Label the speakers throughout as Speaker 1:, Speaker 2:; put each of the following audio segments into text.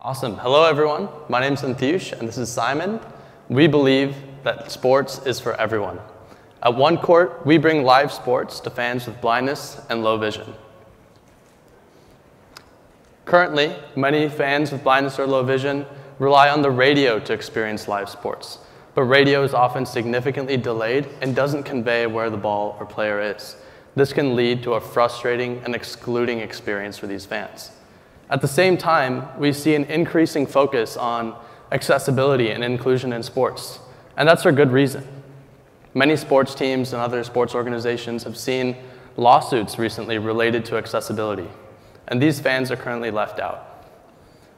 Speaker 1: Awesome. Hello, everyone. My name's Anthiush, and this is Simon. We believe that sports is for everyone. At OneCourt, we bring live sports to fans with blindness and low vision. Currently, many fans with blindness or low vision rely on the radio to experience live sports, but radio is often significantly delayed and doesn't convey where the ball or player is. This can lead to a frustrating and excluding experience for these fans. At the same time, we see an increasing focus on accessibility and inclusion in sports, and that's for good reason. Many sports teams and other sports organizations have seen lawsuits recently related to accessibility, and these fans are currently left out.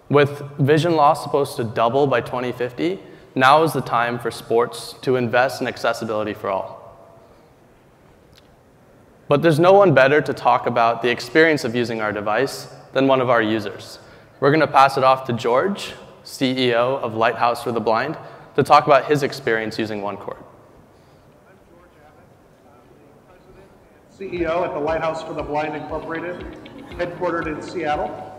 Speaker 1: With vision loss supposed to double by 2050, now is the time for sports to invest in accessibility for all. But there's no one better to talk about the experience of using our device than one of our users. We're going to pass it off to George, CEO of Lighthouse for the Blind, to talk about his experience using OneCourt.
Speaker 2: I'm George Abbott, president and CEO at the Lighthouse for the Blind Incorporated, headquartered in Seattle.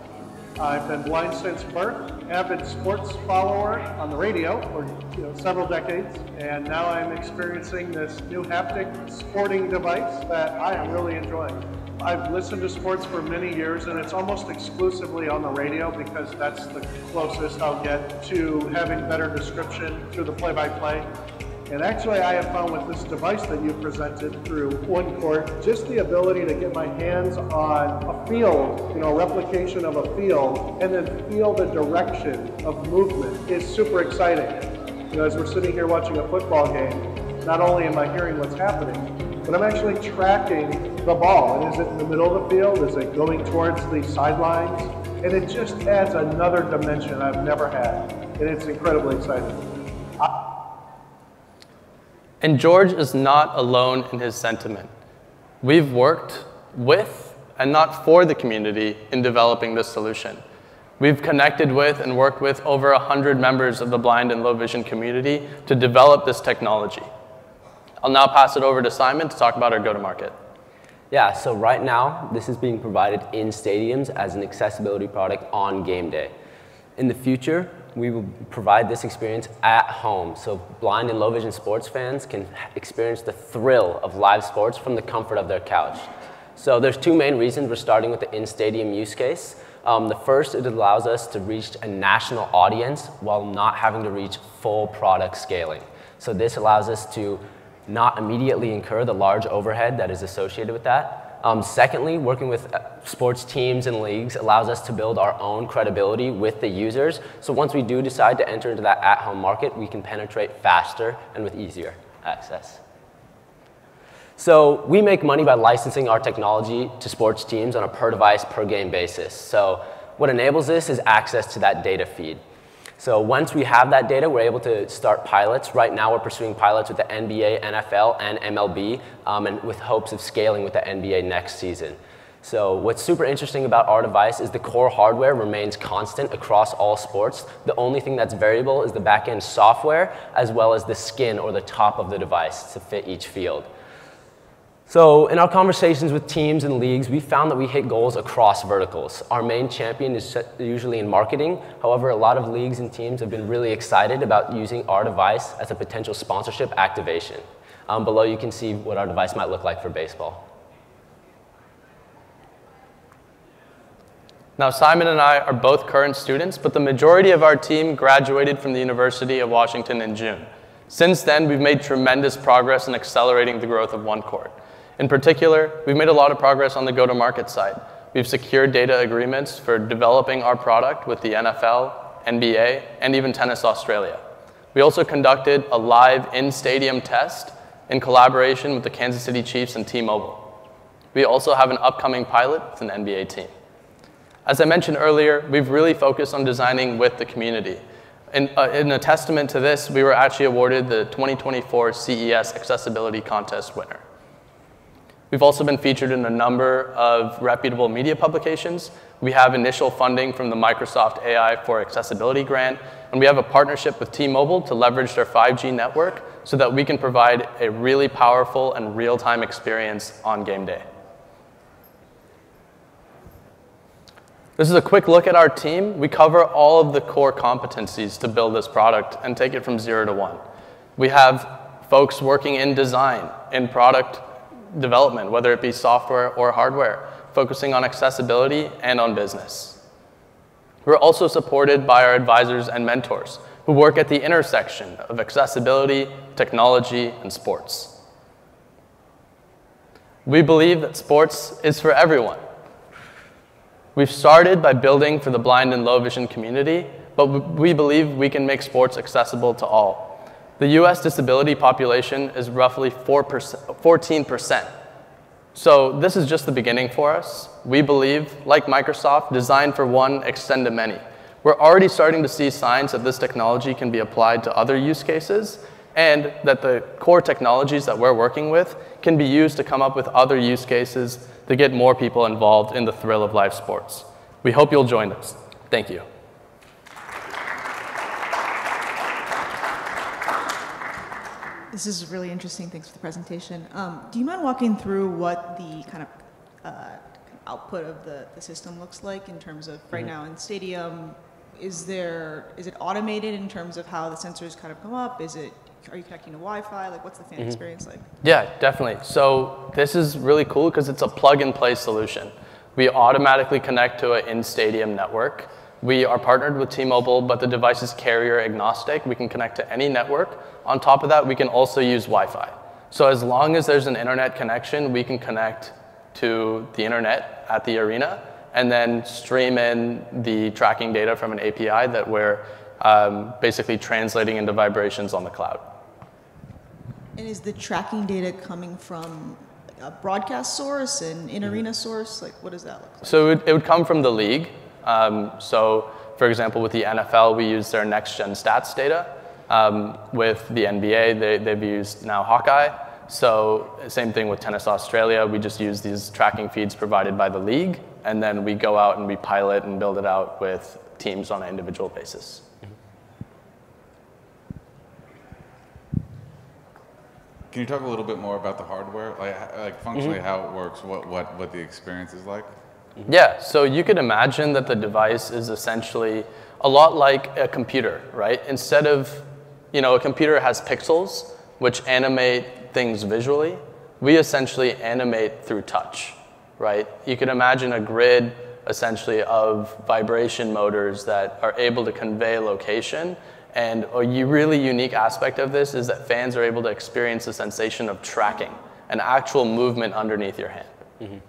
Speaker 2: I've been blind since birth, avid sports follower on the radio for several decades, and now I'm experiencing this new haptic sporting device that I am really enjoying. I've listened to sports for many years, and it's almost exclusively on the radio because that's the closest I'll get to having better description through the play-by-play. And actually, I have found with this device that you presented through OneCourt, just the ability to get my hands on a field, a replication of a field, and then feel the direction of movement is super exciting. As we're sitting here watching a football game, not only am I hearing what's happening, but I'm actually tracking the ball. And is it in the middle of the field? Is it going towards the sidelines? And it just adds another dimension I've never had, and it's incredibly exciting.
Speaker 1: And George is not alone in his sentiment. We've worked with and not for the community in developing this solution. We've connected with and worked with over 100 members of the blind and low vision community to develop this technology. I'll now pass it over to Simon to talk about our go-to-market.
Speaker 3: Yeah, so right now, this is being provided in stadiums as an accessibility product on game day. In the future, we will provide this experience at home, so blind and low vision sports fans can experience the thrill of live sports from the comfort of their couch. So there's two main reasons we're starting with the in-stadium use case. The first, it allows us to reach a national audience while not having to reach full product scaling. So this allows us to not immediately incur the large overhead that is associated with that. Secondly, working with sports teams and leagues allows us to build our own credibility with the users. So once we do decide to enter into that at-home market, we can penetrate faster and with easier access. So we make money by licensing our technology to sports teams on a per-device, per-game basis. So what enables this is access to that data feed. So once we have that data, we're able to start pilots. Right now, we're pursuing pilots with the NBA, NFL, and MLB, and with hopes of scaling with the NBA next season. So what's super interesting about our device is the core hardware remains constant across all sports. The only thing that's variable is the back-end software, as well as the skin or the top of the device to fit each field. So in our conversations with teams and leagues, we found that we hit goals across verticals. Our main champion is usually in marketing. However, a lot of leagues and teams have been really excited about using our device as a potential sponsorship activation. Below, you can see what our device might look like for baseball.
Speaker 1: Now, Simon and I are both current students, but the majority of our team graduated from the University of Washington in June. Since then, we've made tremendous progress in accelerating the growth of OneCourt. In particular, we've made a lot of progress on the go-to-market side. We've secured data agreements for developing our product with the NFL, NBA, and even Tennis Australia. We also conducted a live in-stadium test in collaboration with the Kansas City Chiefs and T-Mobile. We also have an upcoming pilot with an NBA team. As I mentioned earlier, we've really focused on designing with the community. In a testament to this, we were actually awarded the 2024 CES Accessibility Contest winner. We've also been featured in a number of reputable media publications. We have initial funding from the Microsoft AI for Accessibility grant, and we have a partnership with T-Mobile to leverage their 5G network so that we can provide a really powerful and real-time experience on game day. This is a quick look at our team. We cover all of the core competencies to build this product and take it from 0 to 1. We have folks working in design, in product development, whether it be software or hardware, focusing on accessibility and on business. We're also supported by our advisors and mentors who work at the intersection of accessibility, technology, and sports. We believe that sports is for everyone. We've started by building for the blind and low vision community, but we believe we can make sports accessible to all. The US disability population is roughly 14%. So this is just the beginning for us. We believe, like Microsoft, design for one, extend to many. We're already starting to see signs that this technology can be applied to other use cases, and that the core technologies that we're working with can be used to come up with other use cases to get more people involved in the thrill of live sports. We hope you'll join us. Thank you.
Speaker 4: This is really interesting. Thanks for the presentation. Do you mind walking through what the kind of output of the system looks like in terms of right now in Stadium? Is it automated in terms of how the sensors kind of come up? Are you connecting to Wi-Fi? Like, what's the fan experience like?
Speaker 1: Yeah, definitely. So this is really cool because it's a plug-and-play solution. We automatically connect to an in-stadium network. We are partnered with T-Mobile, but the device is carrier agnostic. We can connect to any network. On top of that, we can also use Wi-Fi. So as long as there's an internet connection, we can connect to the internet at the arena and then stream in the tracking data from an API that we're basically translating into vibrations on the cloud.
Speaker 4: And is the tracking data coming from a broadcast source, an in-arena source? Like, what does that look like?
Speaker 1: So it would come from the league. So for example, with the NFL, we use their next-gen stats data. With the NBA, they've used now Hawkeye. So same thing with Tennis Australia. We just use these tracking feeds provided by the league, and then we go out and we pilot and build it out with teams on an individual basis.
Speaker 5: Can you talk a little bit more about the hardware, like functionally how it works, what the experience is like?
Speaker 1: Yeah, so you could imagine that the device is essentially a lot like a computer, right? Instead of, a computer has pixels which animate things visually. We essentially animate through touch, right? You could imagine a grid essentially of vibration motors that are able to convey location. And a really unique aspect of this is that fans are able to experience the sensation of tracking, an actual movement underneath your hand.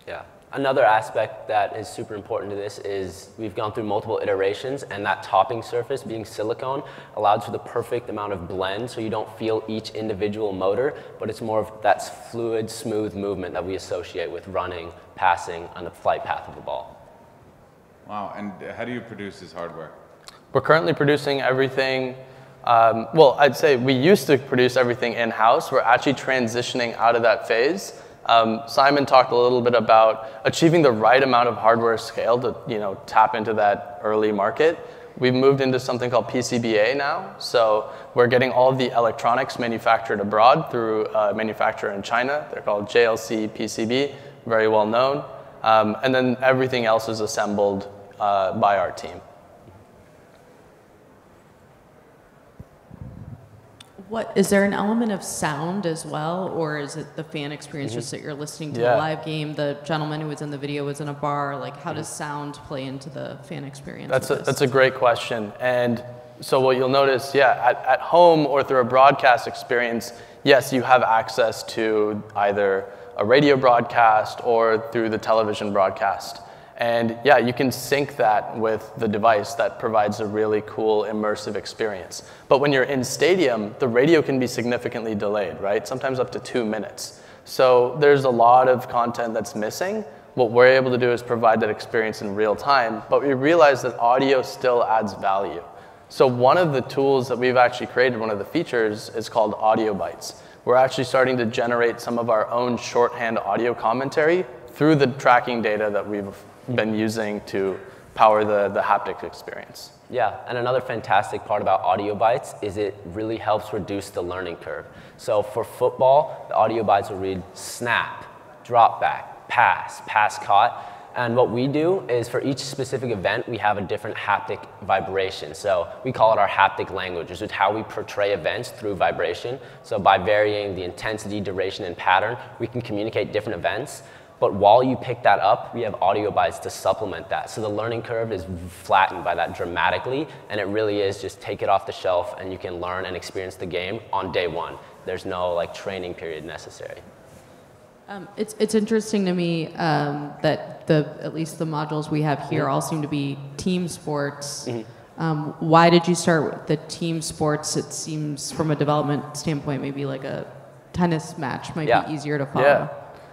Speaker 3: Yeah. Another aspect that is super important to this is we've gone through multiple iterations, and that topping surface being silicone allows for the perfect amount of blend, so you don't feel each individual motor, but it's more of that fluid, smooth movement that we associate with running, passing, on the flight path of the ball.
Speaker 5: Wow, and how do you produce this hardware?
Speaker 1: We're currently producing everything, well, I'd say we used to produce everything in-house. We're actually transitioning out of that phase. Simon talked a little bit about achieving the right amount of hardware scale to tap into that early market. We've moved into something called PCBA now. So we're getting all of the electronics manufactured abroad through a manufacturer in China. They're called JLC PCB, very well known. And then everything else is assembled by our team.
Speaker 6: Is there an element of sound as well, or is it the fan experience just that you're listening to a live game? The gentleman who was in the video was in a bar. Like, how does sound play into the fan experience?
Speaker 1: That's a great question. And so what you'll notice, at home or through a broadcast experience, yes, you have access to either a radio broadcast or through the television broadcast. And yeah, you can sync that with the device. That provides a really cool immersive experience. But when you're in stadium, the radio can be significantly delayed, right? Sometimes up to 2 minutes. So there's a lot of content that's missing. What we're able to do is provide that experience in real time, but we realize that audio still adds value. So one of the tools that we've actually created, one of the features, is called Audio Bytes. We're actually starting to generate some of our own shorthand audio commentary through the tracking data that we've been using to power the haptic experience.
Speaker 3: Yeah, and another fantastic part about Audio Bytes is it really helps reduce the learning curve. So for football, the Audio Bytes will read snap, drop back, pass, pass caught. And what we do is for each specific event, we have a different haptic vibration. So we call it our haptic language, which is how we portray events through vibration. So by varying the intensity, duration, and pattern, we can communicate different events. But while you pick that up, we have audio bites to supplement that. So the learning curve is flattened by that dramatically, and it really is just take it off the shelf and you can learn and experience the game on day one. There's no like training period necessary.
Speaker 6: It's interesting to me that at least the modules we have here all seem to be team sports. Why did you start with the team sports? It seems from a development standpoint, maybe like a tennis match might be easier to follow.
Speaker 1: Yeah.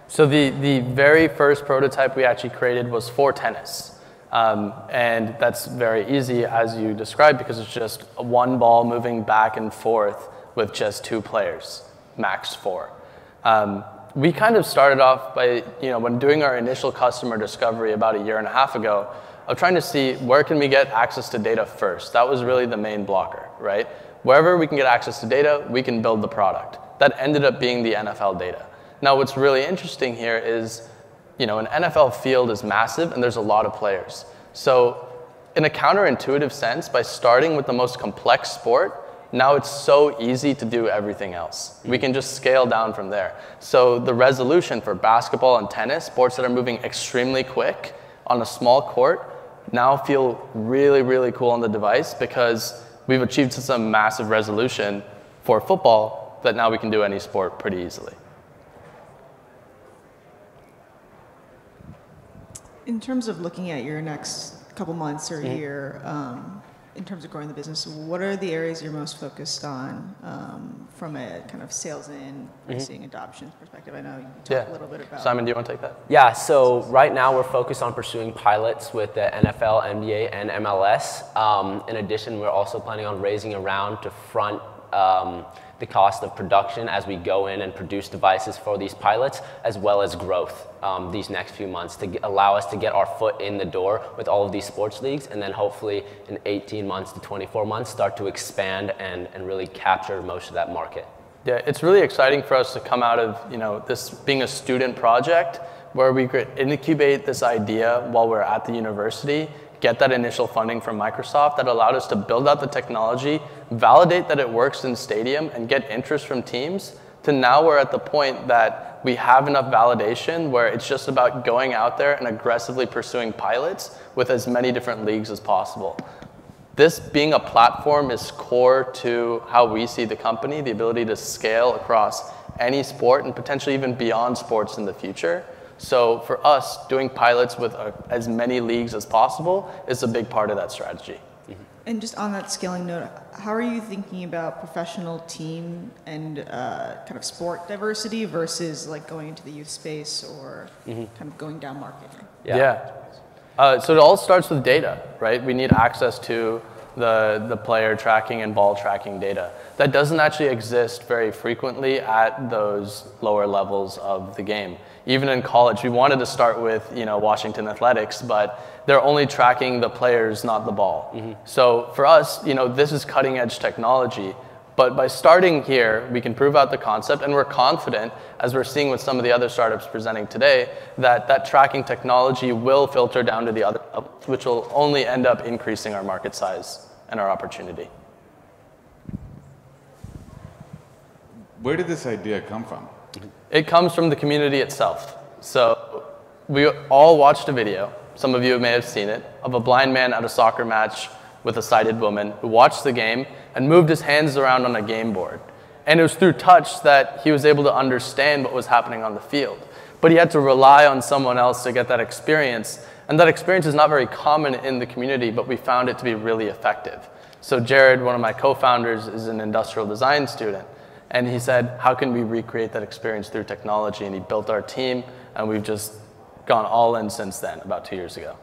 Speaker 1: So the very first prototype we actually created was for tennis. And that's very easy as you described because it's just one ball moving back and forth with just 2 players, max 4. We kind of started off by, when doing our initial customer discovery about 1.5 years ago, of trying to see where can we get access to data first. That was really the main blocker, right? Wherever we can get access to data, we can build the product. That ended up being the NFL data. Now, what's really interesting here is, an NFL field is massive and there's a lot of players. So in a counterintuitive sense, by starting with the most complex sport, now it's so easy to do everything else. We can just scale down from there. So the resolution for basketball and tennis, sports that are moving extremely quick on a small court, now feel really, really cool on the device because we've achieved some massive resolution for football that now we can do any sport pretty easily.
Speaker 4: In terms of looking at your next couple months or year, in terms of growing the business, what are the areas you're most focused on from a kind of sales and pricing adoption perspective? I know you talked a little bit about...
Speaker 1: Simon, do you want to take that?
Speaker 3: Yeah, so right now we're focused on pursuing pilots with the NFL, NBA, and MLS. In addition, we're also planning on raising a round to front the cost of production as we go in and produce devices for these pilots, as well as growth these next few months to allow us to get our foot in the door with all of these sports leagues, and then hopefully in 18 months to 24 months start to expand and really capture most of that market.
Speaker 1: Yeah, it's really exciting for us to come out of this being a student project where we could incubate this idea while we're at the university, get that initial funding from Microsoft that allowed us to build out the technology, validate that it works in Stadium, and get interest from teams, to now we're at the point that we have enough validation where it's just about going out there and aggressively pursuing pilots with as many different leagues as possible. This being a platform is core to how we see the company, the ability to scale across any sport and potentially even beyond sports in the future. So for us, doing pilots with as many leagues as possible is a big part of that strategy.
Speaker 4: And just on that scaling note, how are you thinking about professional team and kind of sport diversity versus like going into the youth space or kind of going down market?
Speaker 1: So it all starts with data, right? We need access to the player tracking and ball tracking data. That doesn't actually exist very frequently at those lower levels of the game. Even in college, we wanted to start with Washington Athletics, but they're only tracking the players, not the ball. So for us, this is cutting edge technology. But by starting here, we can prove out the concept, and we're confident, as we're seeing with some of the other startups presenting today, that that tracking technology will filter down to the other levels, which will only end up increasing our market size and our opportunity.
Speaker 5: Where did this idea come from?
Speaker 1: It comes from the community itself. So we all watched a video, some of you may have seen it, of a blind man at a soccer match with a sighted woman who watched the game and moved his hands around on a game board. And it was through touch that he was able to understand what was happening on the field. But he had to rely on someone else to get that experience. And that experience is not very common in the community, but we found it to be really effective. So Jared, one of my co-founders, is an industrial design student. And he said, how can we recreate that experience through technology? And he built our team, and we've just gone all in since then, about 2 years ago.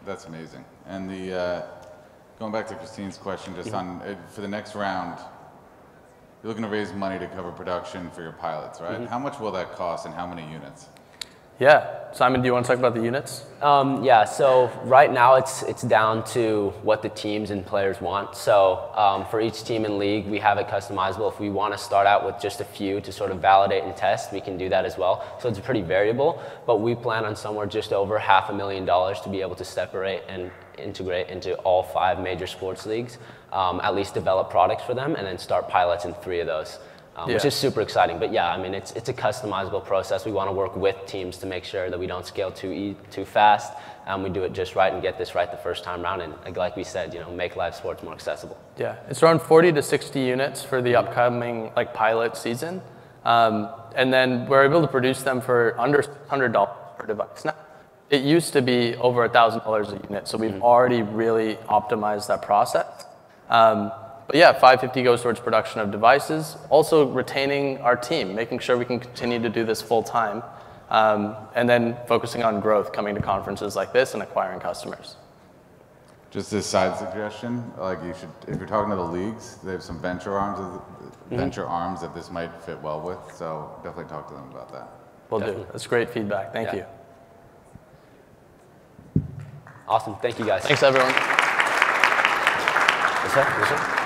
Speaker 5: That's amazing. And going back to Christine's question, just on for the next round, you're looking to raise money to cover production for your pilots, right? How much will that cost and how many units?
Speaker 1: Yeah. Simon, do you want to talk about the units?
Speaker 3: Yeah, so right now it's down to what the teams and players want. So for each team and league, we have it customizable. If we want to start out with just a few to sort of validate and test, we can do that as well. So it's pretty variable, but we plan on somewhere just over $500,000 to be able to separate and integrate into all 5 major sports leagues, at least develop products for them, and then start pilots in 3 of those. Which is super exciting. But yeah, I mean, it's a customizable process. We want to work with teams to make sure that we don't scale too fast, and we do it just right and get this right the first time around. And like we said, make live sports more accessible.
Speaker 1: Yeah, it's around 40 to 60 units for the upcoming pilot season, and then we're able to produce them for under $100 per device. Now, it used to be over $1,000 a unit, so we've already really optimized that process. But yeah, 550 goes towards production of devices, also retaining our team, making sure we can continue to do this full time, and then focusing on growth, coming to conferences like this and acquiring customers.
Speaker 5: Just a side suggestion, you should, if you're talking to the leagues, they have some venture arms that this might fit well with, so definitely talk to them about that.
Speaker 1: Will do. That's great feedback. Thank you.
Speaker 3: Awesome. Thank you, guys.
Speaker 1: Thanks, everyone.
Speaker 3: Yes, sir. Yes, sir.